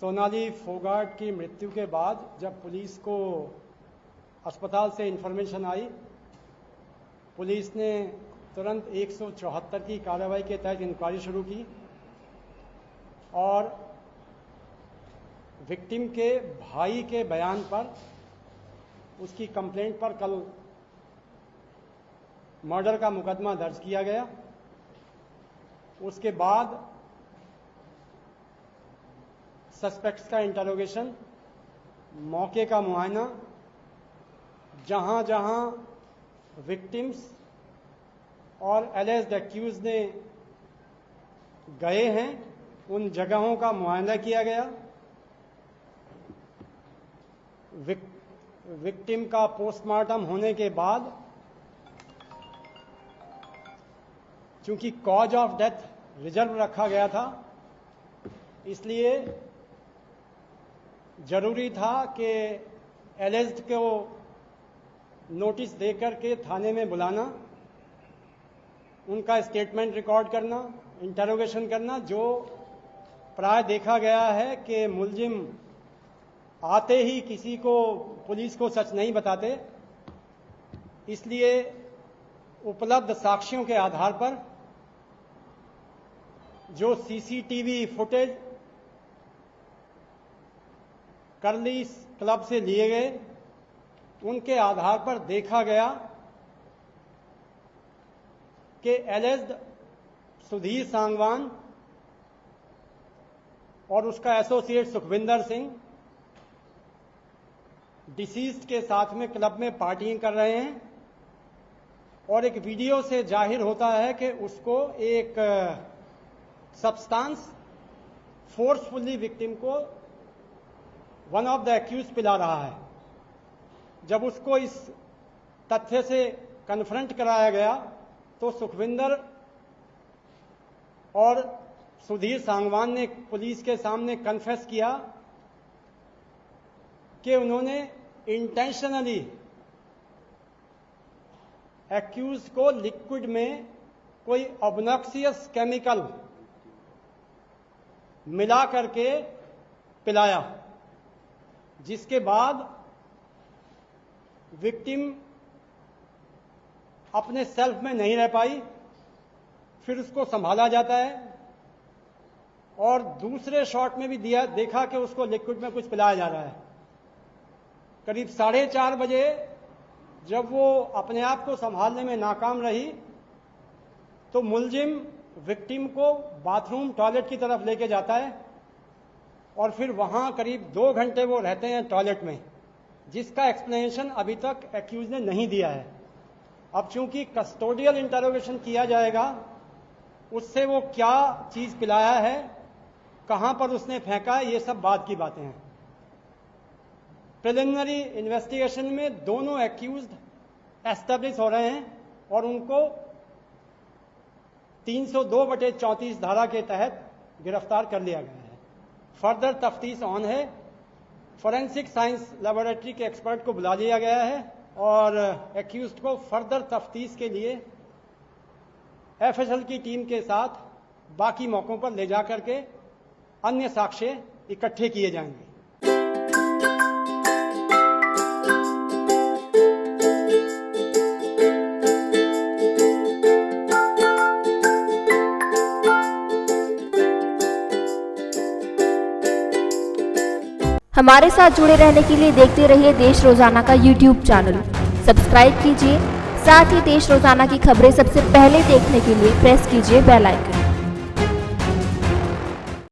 सोनाली फोगाट की मृत्यु के बाद जब पुलिस को अस्पताल से इन्फॉर्मेशन आई, पुलिस ने तुरंत 174 की कार्रवाई के तहत इंक्वायरी शुरू की और विक्टिम के भाई के बयान पर, उसकी कंप्लेंट पर कल मर्डर का मुकदमा दर्ज किया गया। उसके बाद सस्पेक्ट्स का इंटरोगेशन, मौके का मुआयना, जहां जहां विक्टिम्स और एलिज्ड एक्यूज ने गए हैं उन जगहों का मुआयना किया गया। विक्टिम का पोस्टमार्टम होने के बाद चूंकि कॉज ऑफ डेथ रिजर्व रखा गया था, इसलिए जरूरी था कि एलिज्ड को नोटिस देकर के थाने में बुलाना, उनका स्टेटमेंट रिकॉर्ड करना, इंटरोगेशन करना। जो प्राय देखा गया है कि मुलजिम आते ही किसी को, पुलिस को सच नहीं बताते, इसलिए उपलब्ध साक्ष्यों के आधार पर जो सीसीटीवी फुटेज करली क्लब से लिए गए, उनके आधार पर देखा गया कि एलिज्ड सुधीर सांगवान और उसका एसोसिएट सुखविंदर सिंह डिसीज्ड के साथ में क्लब में पार्टिंग कर रहे हैं और एक वीडियो से जाहिर होता है कि उसको एक सब्सटेंस फोर्सफुली विक्टिम को वन ऑफ द एक्यूज पिला रहा है। जब उसको इस तथ्य से कन्फ्रंट कराया गया तो सुखविंदर और सुधीर सांगवान ने पुलिस के सामने कन्फेस किया कि उन्होंने इंटेंशनली एक्यूज को लिक्विड में कोई ऑब्नॉक्सियस केमिकल मिला करके पिलाया, जिसके बाद विक्टिम अपने सेल्फ में नहीं रह पाई। फिर उसको संभाला जाता है और दूसरे शॉट में भी देखा कि उसको लिक्विड में कुछ पिलाया जा रहा है। करीब 4:30 बजे जब वो अपने आप को संभालने में नाकाम रही तो मुलजिम विक्टिम को बाथरूम, टॉयलेट की तरफ लेके जाता है और फिर वहां करीब 2 घंटे वो रहते हैं टॉयलेट में, जिसका एक्सप्लेनेशन अभी तक एक्यूज ने नहीं दिया है। अब चूंकि कस्टोडियल इंटरोगेशन किया जाएगा, उससे वो क्या चीज पिलाया है, कहां पर उसने फेंका है, ये सब बाद की बातें हैं। प्रिलिमिनरी इन्वेस्टिगेशन में दोनों एक्यूज्ड एस्टेब्लिश हो रहे हैं और उनको 302/34 धारा के तहत गिरफ्तार कर लिया गया है। फर्दर तफ्तीश ऑन है। फॉरेंसिक साइंस लेबोरेटरी के एक्सपर्ट को बुला लिया गया है और एक्यूज्ड को फर्दर तफ्तीश के लिए एफएसएल की टीम के साथ बाकी मौकों पर ले जाकर के अन्य साक्ष्य इकट्ठे किए जाएंगे। हमारे साथ जुड़े रहने के लिए देखते रहिए देश रोजाना का यूट्यूब चैनल। सब्सक्राइब कीजिए, साथ ही देश रोजाना की खबरें सबसे पहले देखने के लिए प्रेस कीजिए बेल आइकन।